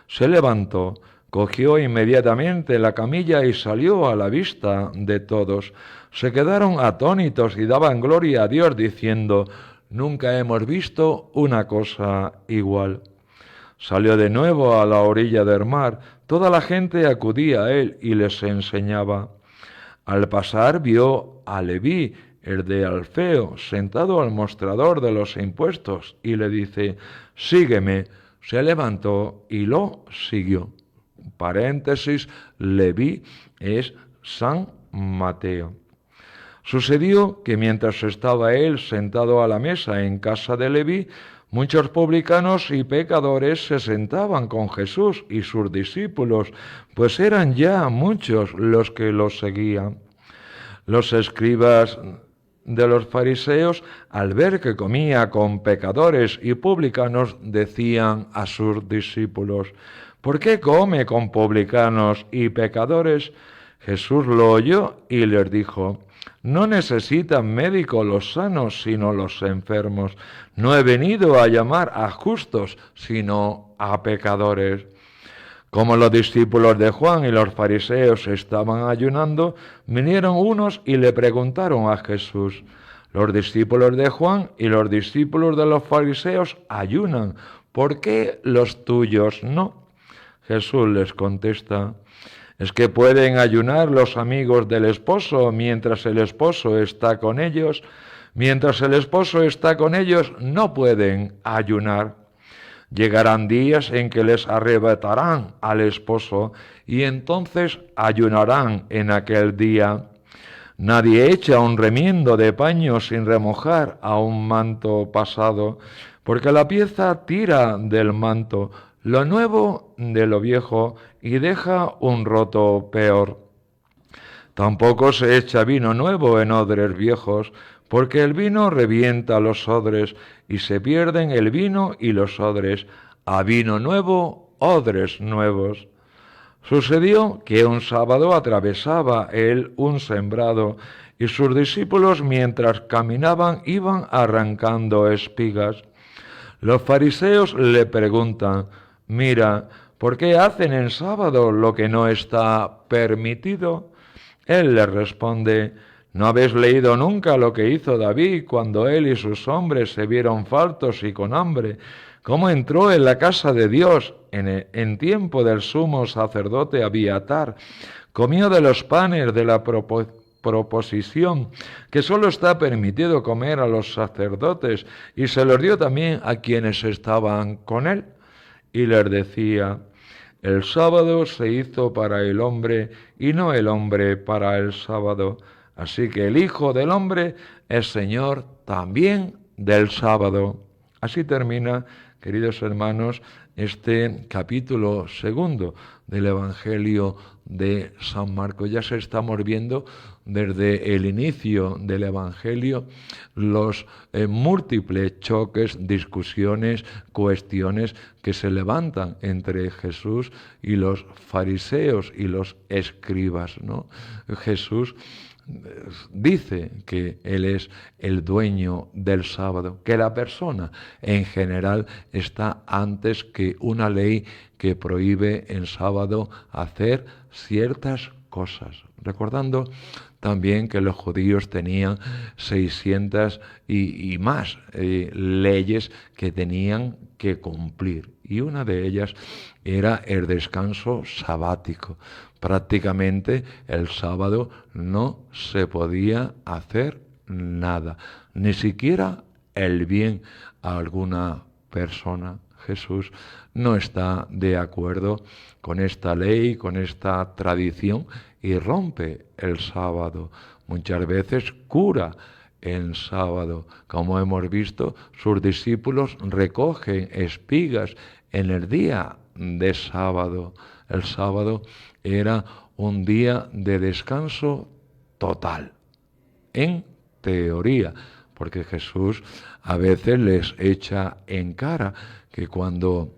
Se levantó, cogió inmediatamente la camilla y salió a la vista de todos. Se quedaron atónitos y daban gloria a Dios, diciendo: «Nunca hemos visto una cosa igual». Salió de nuevo a la orilla del mar. Toda la gente acudía a él y les enseñaba. Al pasar vio a Leví, el de Alfeo, sentado al mostrador de los impuestos, y le dice: «Sígueme». Se levantó y lo siguió. Paréntesis, Leví es San Mateo. Sucedió que mientras estaba él sentado a la mesa en casa de Leví, muchos publicanos y pecadores se sentaban con Jesús y sus discípulos, pues eran ya muchos los que los seguían. Los escribas de los fariseos, al ver que comía con pecadores y publicanos, decían a sus discípulos: «¿Por qué come con publicanos y pecadores?». Jesús lo oyó y les dijo: «No necesitan médico los sanos, sino los enfermos. No he venido a llamar a justos, sino a pecadores». Como los discípulos de Juan y los fariseos estaban ayunando, vinieron unos y le preguntaron a Jesús: «Los discípulos de Juan y los discípulos de los fariseos ayunan, ¿por qué los tuyos no? Jesús les contesta: ¿es que pueden ayunar los amigos del esposo mientras el esposo está con ellos? Mientras el esposo está con ellos, no pueden ayunar. Llegarán días en que les arrebatarán al esposo, y entonces ayunarán en aquel día. Nadie echa un remiendo de paño sin remojar a un manto pasado, porque la pieza tira del manto lo nuevo de lo viejo y deja un roto peor. Tampoco se echa vino nuevo en odres viejos, porque el vino revienta los odres y se pierden el vino y los odres. A vino nuevo, odres nuevos. Sucedió que un sábado atravesaba él un sembrado y sus discípulos mientras caminaban iban arrancando espigas. Los fariseos le preguntan: mira, ¿por qué hacen en sábado lo que no está permitido? Él les responde: ¿no habéis leído nunca lo que hizo David cuando él y sus hombres se vieron faltos y con hambre? ¿Cómo entró en la casa de Dios en tiempo del sumo sacerdote Abiatar? Comió de los panes de la proposición, que solo está permitido comer a los sacerdotes, y se los dio también a quienes estaban con él. Y les decía: el sábado se hizo para el hombre y no el hombre para el sábado. Así que el Hijo del Hombre es Señor también del sábado. Así termina, queridos hermanos, este capítulo 2 del Evangelio de San Marcos. Ya se estamos viendo desde el inicio del Evangelio los múltiples choques, discusiones, cuestiones que se levantan entre Jesús y los fariseos y los escribas, ¿no? Jesús dice que Él es el dueño del sábado, que la persona en general está antes que una ley que prohíbe en sábado hacer ciertas cosas. Recordando también que los judíos tenían 600 y más leyes que tenían que cumplir, y una de ellas era el descanso sabático. Prácticamente el sábado no se podía hacer nada, ni siquiera el bien a alguna persona. Jesús no está de acuerdo con esta ley, con esta tradición, y rompe el sábado. Muchas veces cura en sábado. Como hemos visto, sus discípulos recogen espigas en el día de sábado. El sábado era un día de descanso total, en teoría, porque Jesús a veces les echa en cara que cuando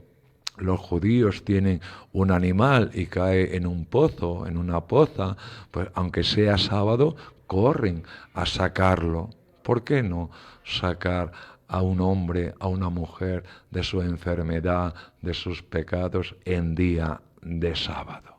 los judíos tienen un animal y cae en un pozo, en una poza, pues aunque sea sábado, corren a sacarlo. ¿Por qué no sacar a un hombre, a una mujer de su enfermedad, de sus pecados en día de sábado?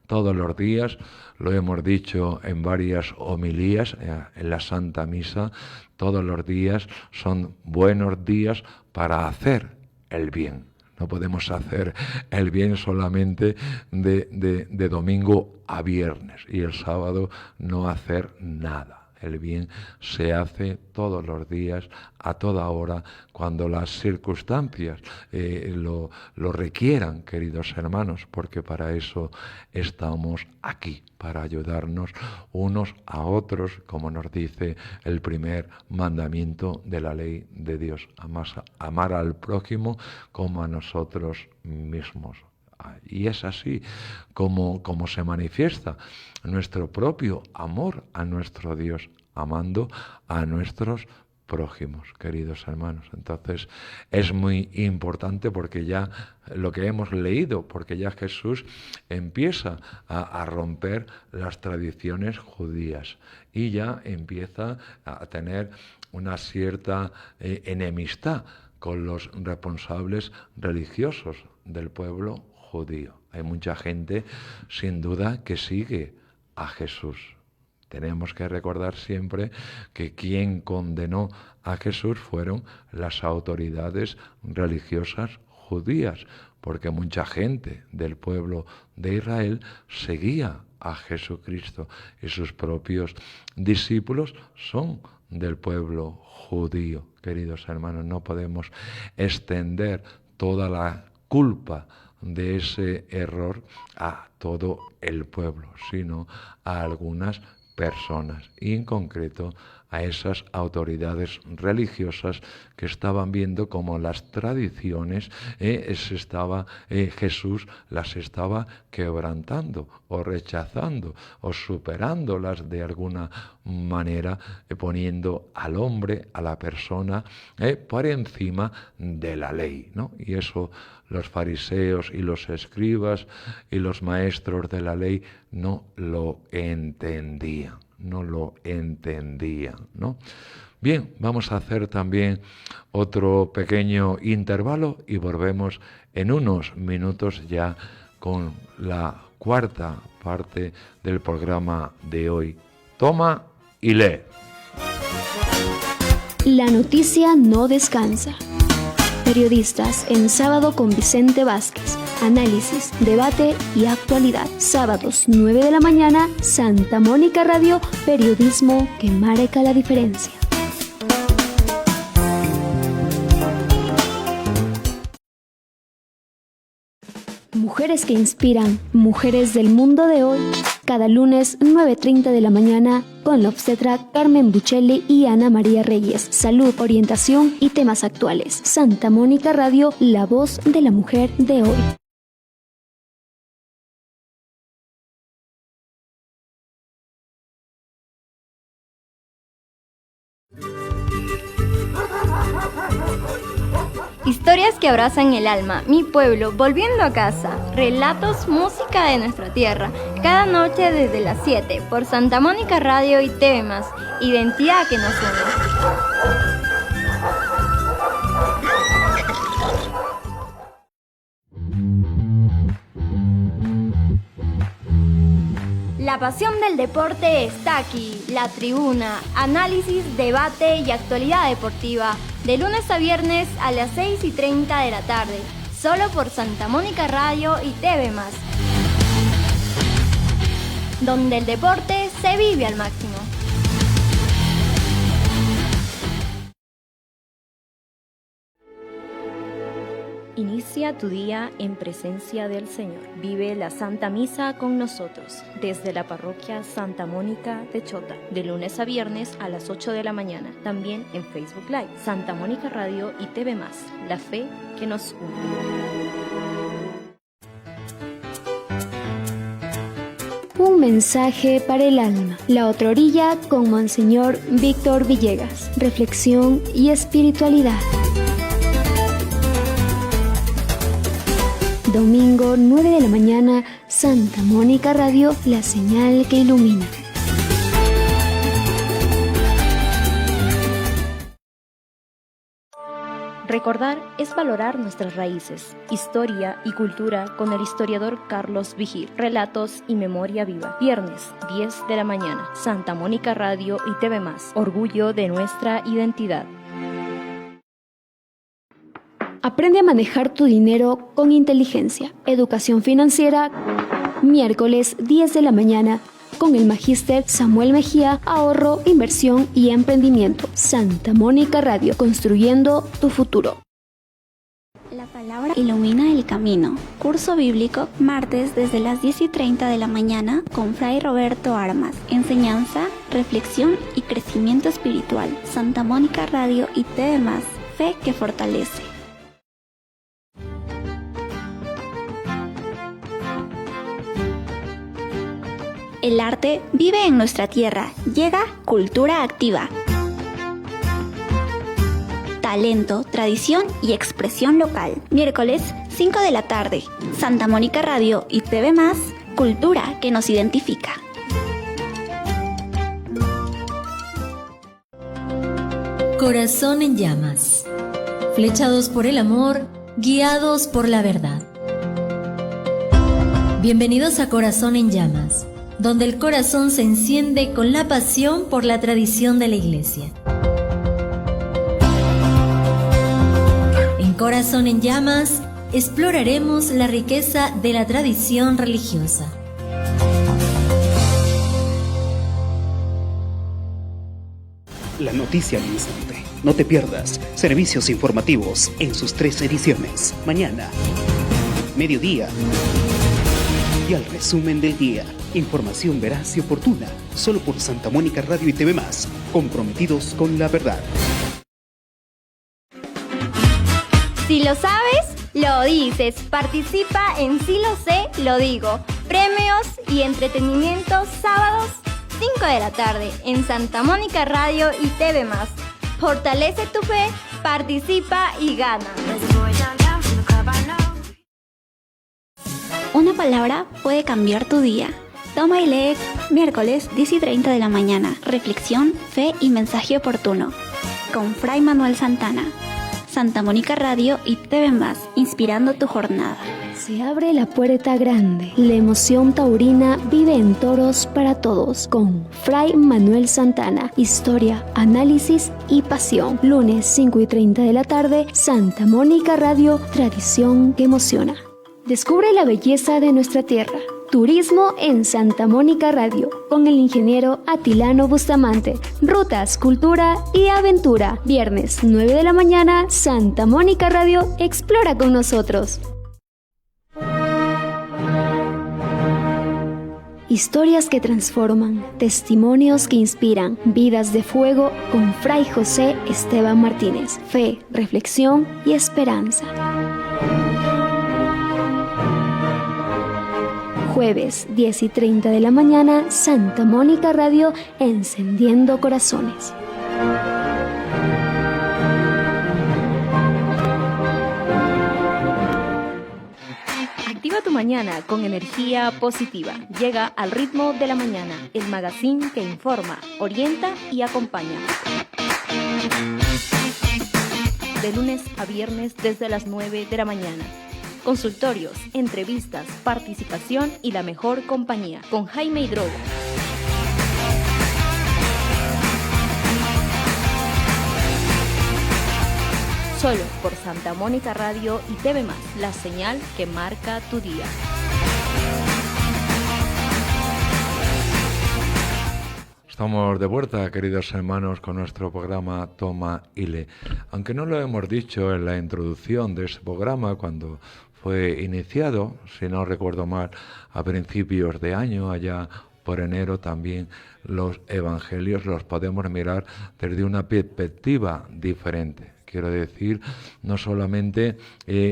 Todos los días, lo hemos dicho en varias homilías en la Santa Misa, todos los días son buenos días para hacer el bien. No podemos hacer el bien solamente de domingo a viernes y el sábado no hacer nada. El bien se hace todos los días, a toda hora, cuando las circunstancias lo requieran, queridos hermanos, porque para eso estamos aquí, para ayudarnos unos a otros, como nos dice el primer mandamiento de la ley de Dios: amar al prójimo como a nosotros mismos. Y es así como se manifiesta nuestro propio amor a nuestro Dios, amando a nuestros prójimos, queridos hermanos. Entonces es muy importante, porque ya lo que hemos leído, porque ya Jesús empieza a romper las tradiciones judías y ya empieza a tener una cierta enemistad con los responsables religiosos del pueblo judío. Hay mucha gente, sin duda, que sigue a Jesús. tenemos que recordar siempre que quien condenó a Jesús fueron las autoridades religiosas judías, porque mucha gente del pueblo de Israel seguía a Jesucristo y sus propios discípulos son del pueblo judío. Queridos hermanos, no podemos extender toda la culpa de ese error a todo el pueblo, sino a algunas personas, y en concreto a esas autoridades religiosas que estaban viendo como las tradiciones Jesús las estaba quebrantando o rechazando o superándolas de alguna manera, poniendo al hombre, a la persona, por encima de la ley, ¿no? Y eso los fariseos y los escribas y los maestros de la ley no lo entendían, ¿no? Bien, vamos a hacer también otro pequeño intervalo y volvemos en unos minutos ya con la cuarta parte del programa de hoy. Toma y lee. La noticia no descansa. Periodistas en Sábado con Vicente Vázquez. Análisis, debate y actualidad. Sábados 9 de la mañana, Santa Mónica Radio, periodismo que marca la diferencia. Mujeres que inspiran, mujeres del mundo de hoy. Cada lunes 9:30 de la mañana con la obstetra Carmen Buccelli y Ana María Reyes. Salud, orientación y temas actuales. Santa Mónica Radio, la voz de la mujer de hoy. Historias que abrazan el alma, mi pueblo, volviendo a casa. Relatos, música de nuestra tierra. Cada noche desde las 7 por Santa Mónica Radio y TV+. Identidad que nos une. La pasión del deporte está aquí. La Tribuna, análisis, debate y actualidad deportiva. De lunes a viernes a las 6:30 de la tarde. Solo por Santa Mónica Radio y TV+. Donde el deporte se vive al máximo. Inicia tu día en presencia del Señor. Vive la Santa Misa con nosotros desde la parroquia Santa Mónica de Chota, de lunes a viernes a las 8 de la mañana. También en Facebook Live, Santa Mónica Radio y TV+, la fe que nos une. Un mensaje para el alma. La otra orilla con Monseñor Víctor Villegas. Reflexión y espiritualidad. Domingo 9 de la mañana, Santa Mónica Radio, la señal que ilumina. Recordar es valorar nuestras raíces, historia y cultura con el historiador Carlos Vigil. Relatos y memoria viva. Viernes, 10 de la mañana, Santa Mónica Radio y TV+. Orgullo de nuestra identidad. Aprende a manejar tu dinero con inteligencia. Educación financiera, miércoles 10 de la mañana, con el magíster Samuel Mejía, ahorro, inversión y emprendimiento. Santa Mónica Radio, construyendo tu futuro. La palabra ilumina el camino. Curso bíblico, martes desde las 10:30 de la mañana con Fray Roberto Armas. Enseñanza, reflexión y crecimiento espiritual. Santa Mónica Radio y TV+, fe que fortalece. El arte vive en nuestra tierra. Llega Cultura Activa. Talento, tradición y expresión local. Miércoles, 5 de la tarde. Santa Mónica Radio y TV+, cultura que nos identifica. Corazón en llamas. Flechados por el amor, guiados por la verdad. Bienvenidos a Corazón en Llamas, donde el corazón se enciende con la pasión por la tradición de la Iglesia. En Corazón en Llamas exploraremos la riqueza de la tradición religiosa. La noticia al instante. No te pierdas servicios informativos en sus 3 ediciones. Mañana, mediodía y al resumen del día. Información veraz y oportuna, solo por Santa Mónica Radio y TV+, comprometidos con la verdad. Si lo sabes, lo dices. Participa en Sí lo sé, lo digo. Premios y entretenimiento sábados 5 de la tarde en Santa Mónica Radio y TV+. Fortalece tu fe, participa y gana. Una palabra puede cambiar tu día. Toma y lee miércoles 10:30 de la mañana. Reflexión, fe y mensaje oportuno. Con Fray Manuel Santana. Santa Mónica Radio y TV+, inspirando tu jornada. Se abre la puerta grande. La emoción taurina vive en Toros para Todos con Fray Manuel Santana. Historia, análisis y pasión. Lunes 5:30 de la tarde, Santa Mónica Radio, tradición que emociona. Descubre la belleza de nuestra tierra. Turismo en Santa Mónica Radio, con el ingeniero Atilano Bustamante. Rutas, cultura y aventura. Viernes 9 de la mañana, Santa Mónica Radio, explora con nosotros. Historias que transforman, testimonios que inspiran, vidas de fuego con Fray José Esteban Martínez. Fe, reflexión y esperanza. Jueves 10:30 de la mañana, Santa Mónica Radio, encendiendo corazones. Activa tu mañana con energía positiva. Llega al ritmo de la mañana, el magazine que informa, orienta y acompaña. De lunes a viernes desde las 9 de la mañana. Consultorios, entrevistas, participación y la mejor compañía con Jaime Hidrogo. Solo por Santa Mónica Radio y TV+, la señal que marca tu día. Estamos de vuelta, queridos hermanos, con nuestro programa Toma y Lee. Aunque no lo hemos dicho en la introducción de ese programa cuando fue iniciado, si no recuerdo mal, a principios de año, allá por enero, también los evangelios los podemos mirar desde una perspectiva diferente. Quiero decir, no solamente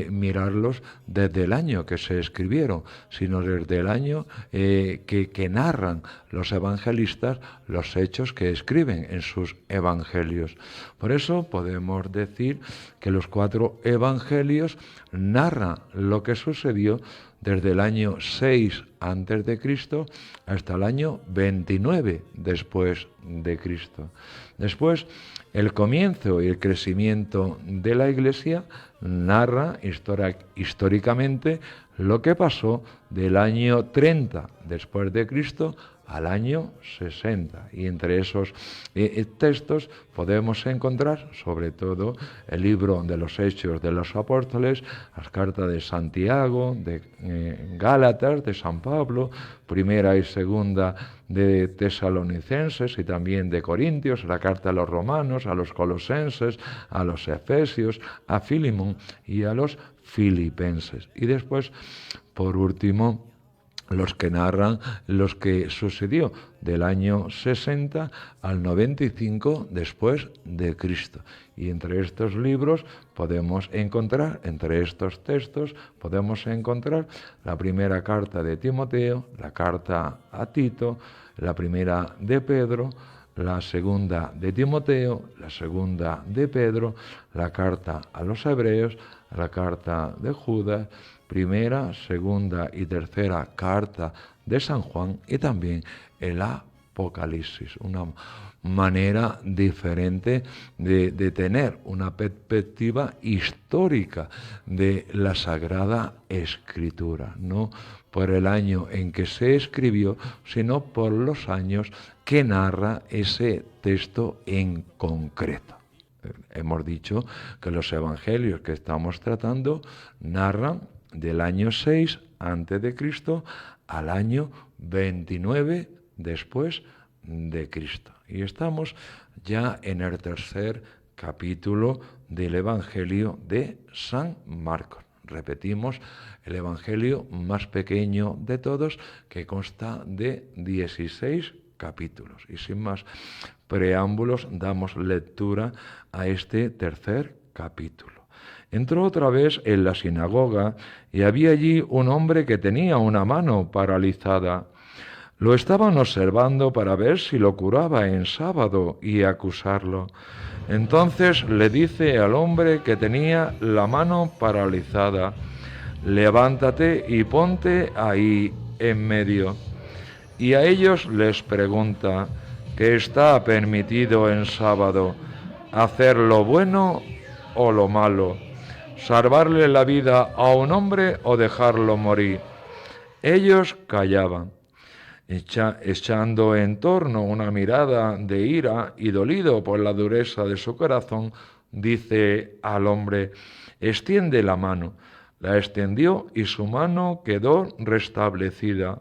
mirarlos desde el año que se escribieron, sino desde el año que narran los evangelistas los hechos que escriben en sus evangelios. Por eso podemos decir que los 4 evangelios narran lo que sucedió desde el año 6 antes de Cristo hasta el año 29 después de Cristo. Después, el comienzo y el crecimiento de la Iglesia narra históricamente lo que pasó del año 30 después de Cristo al año 60. Y entre esos textos podemos encontrar sobre todo el libro de los Hechos de los Apóstoles, las cartas de Santiago, de Gálatas, de San Pablo, primera y segunda de Tesalonicenses y también de Corintios, la carta a los romanos, a los colosenses, a los efesios, a Filemón y a los filipenses. Y después, por último, los que narran los que sucedió del año 60 al 95 después de Cristo. Y entre estos libros podemos encontrar, entre estos textos, podemos encontrar la primera carta de Timoteo, la carta a Tito, la primera de Pedro, la segunda de Timoteo, la segunda de Pedro, la carta a los hebreos, la carta de Judas, primera, segunda y tercera carta de San Juan y también el Apocalipsis, una manera diferente de tener una perspectiva histórica de la Sagrada Escritura, no por el año en que se escribió, sino por los años que narra ese texto en concreto. Hemos dicho que los evangelios que estamos tratando narran del año 6 a.C. al año 29 después de Cristo. Y estamos ya en el tercer capítulo del Evangelio de San Marcos. Repetimos, el Evangelio más pequeño de todos, que consta de 16 capítulos. Y sin más preámbulos, damos lectura a este tercer capítulo. Entró otra vez en la sinagoga y había allí un hombre que tenía una mano paralizada. Lo estaban observando para ver si lo curaba en sábado y acusarlo. Entonces le dice al hombre que tenía la mano paralizada: levántate y ponte ahí en medio. Y a ellos les pregunta: ¿qué está permitido en sábado? ¿Hacer lo bueno o lo malo? ¿Salvarle la vida a un hombre o dejarlo morir? Ellos callaban. Echando en torno una mirada de ira y dolido por la dureza de su corazón, dice al hombre: extiende la mano. La extendió y su mano quedó restablecida.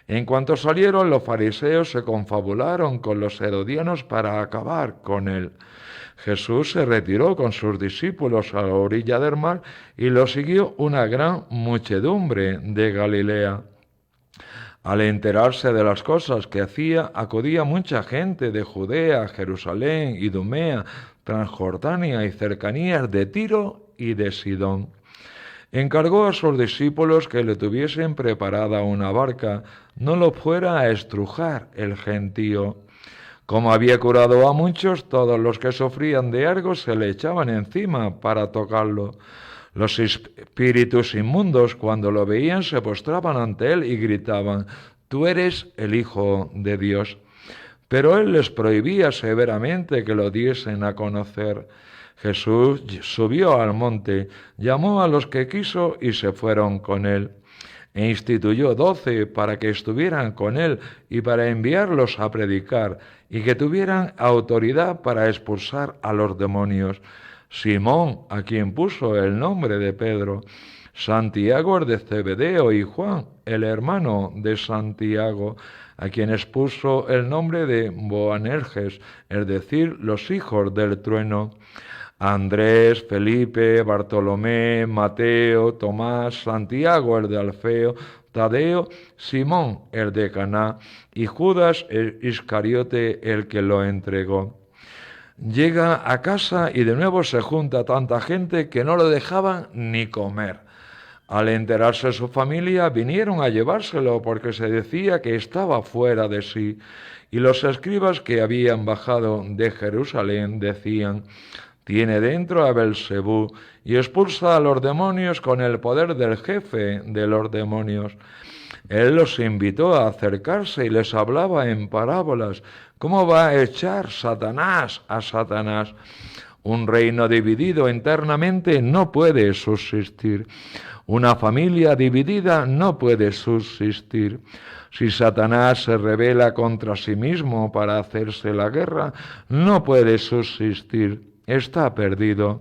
En cuanto salieron, los fariseos se confabularon con los herodianos para acabar con él. Jesús se retiró con sus discípulos a la orilla del mar y lo siguió una gran muchedumbre de Galilea. Al enterarse de las cosas que hacía, acudía mucha gente de Judea, Jerusalén, Idumea, Transjordania y cercanías de Tiro y de Sidón. Encargó a sus discípulos que le tuviesen preparada una barca, no lo fuera a estrujar el gentío. Como había curado a muchos, todos los que sufrían de algo se le echaban encima para tocarlo. Los espíritus inmundos, cuando lo veían, se postraban ante él y gritaban: «Tú eres el Hijo de Dios». Pero él les prohibía severamente que lo diesen a conocer. Jesús subió al monte, llamó a los que quiso y se fueron con él. E instituyó 12 para que estuvieran con él y para enviarlos a predicar, y que tuvieran autoridad para expulsar a los demonios: Simón, a quien puso el nombre de Pedro; Santiago el de Zebedeo y Juan, el hermano de Santiago, a quienes puso el nombre de Boanerges, es decir, los hijos del trueno; Andrés, Felipe, Bartolomé, Mateo, Tomás, Santiago el de Alfeo, Tadeo, Simón el de Caná y Judas Iscariote el que lo entregó. Llega a casa y de nuevo se junta tanta gente que no lo dejaban ni comer. Al enterarse su familia, vinieron a llevárselo porque se decía que estaba fuera de sí. Y los escribas que habían bajado de Jerusalén decían: «Tiene dentro a Belzebú y expulsa a los demonios con el poder del jefe de los demonios». Él los invitó a acercarse y les hablaba en parábolas. ¿Cómo va a echar Satanás a Satanás? Un reino dividido internamente no puede subsistir. Una familia dividida no puede subsistir. Si Satanás se rebela contra sí mismo para hacerse la guerra, no puede subsistir. Está perdido.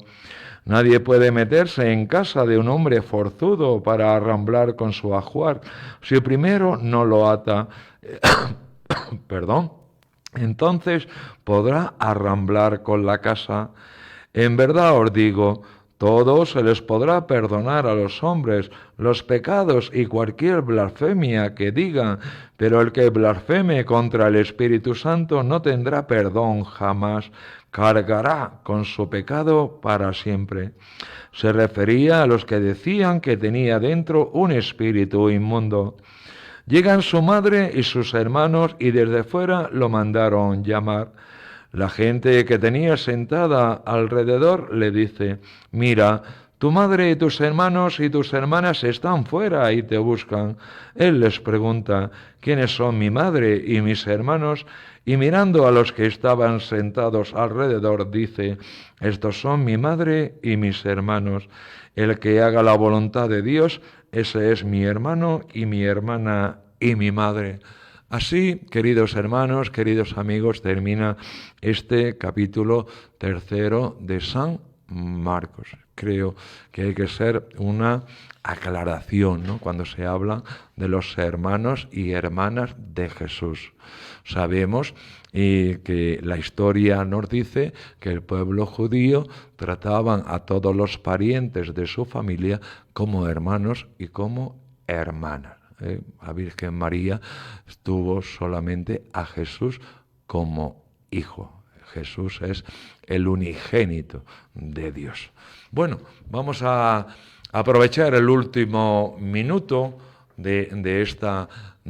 Nadie puede meterse en casa de un hombre forzudo para arramblar con su ajuar si primero no lo ata. Entonces podrá arramblar con la casa. En verdad os digo, todo se les podrá perdonar a los hombres los pecados y cualquier blasfemia que digan, pero el que blasfeme contra el Espíritu Santo no tendrá perdón jamás, cargará con su pecado para siempre. Se refería a los que decían que tenía dentro un espíritu inmundo. Llegan su madre y sus hermanos y desde fuera lo mandaron llamar. La gente que tenía sentada alrededor le dice: «Mira, Tu madre y tus hermanos y tus hermanas están fuera y te buscan. Él les pregunta, ¿quiénes son mi madre y mis hermanos? Y mirando a los que estaban sentados alrededor, dice, estos son mi madre y mis hermanos. El que haga la voluntad de Dios, ese es mi hermano y mi hermana y mi madre. Así, queridos hermanos, queridos amigos, termina este capítulo 3 de San Marcos. Creo que hay que ser una aclaración, ¿no?, cuando se habla de los hermanos y hermanas de Jesús. Sabemos que la historia nos dice que el pueblo judío trataban a todos los parientes de su familia como hermanos y como hermanas. La Virgen María tuvo solamente a Jesús como hijo. Jesús es el unigénito de Dios. Bueno, vamos a aprovechar el último minuto de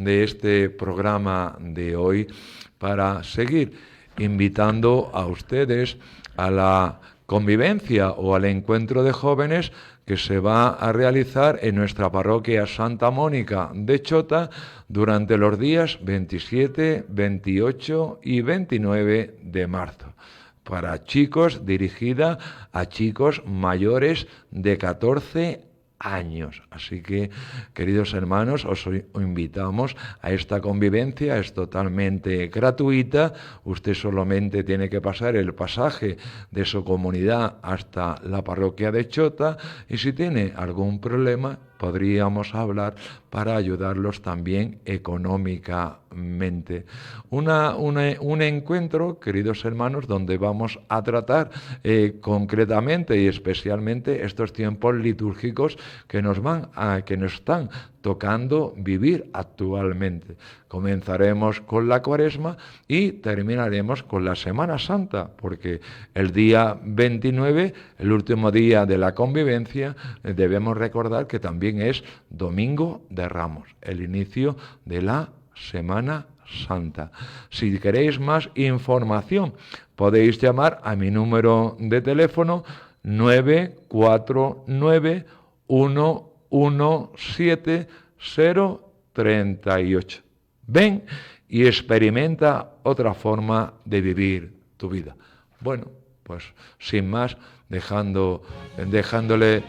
este programa de hoy para seguir invitando a ustedes a la convivencia o al encuentro de jóvenes que se va a realizar en nuestra parroquia Santa Mónica de Chota durante los días 27, 28 y 29 de marzo. Para chicos, dirigida a chicos mayores de 14 años. Así que, queridos hermanos, os invitamos a esta convivencia, es totalmente gratuita. Usted solamente tiene que pasar el pasaje de su comunidad hasta la parroquia de Chota, y si tiene algún problema podríamos hablar para ayudarlos también económicamente. Un encuentro, queridos hermanos, donde vamos a tratar concretamente y especialmente estos tiempos litúrgicos que nos están tocando vivir actualmente. Comenzaremos con la Cuaresma y terminaremos con la Semana Santa, porque el día 29, el último día de la convivencia, debemos recordar que también es Domingo de Ramos, el inicio de la Semana Santa. Si queréis más información, podéis llamar a mi número de teléfono 949 117 038. Ven y experimenta otra forma de vivir tu vida. Bueno, pues sin más, dejándole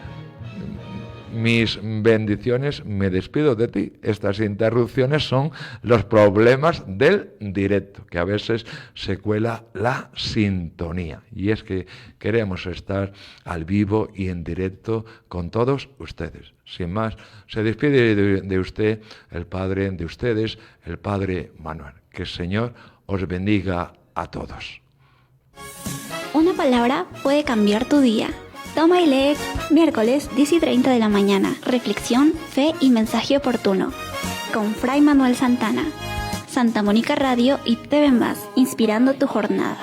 mis bendiciones, me despido de ti. Estas interrupciones son los problemas del directo, que a veces se cuela la sintonía. Y es que queremos estar al vivo y en directo con todos ustedes. Sin más, se despide de usted el Padre de ustedes, el Padre Manuel. Que el Señor os bendiga a todos. Una palabra puede cambiar tu día. Toma y lee, miércoles 10:30 de la mañana. Reflexión, fe y mensaje oportuno. Con Fray Manuel Santana. Santa Mónica Radio y TV+, inspirando tu jornada.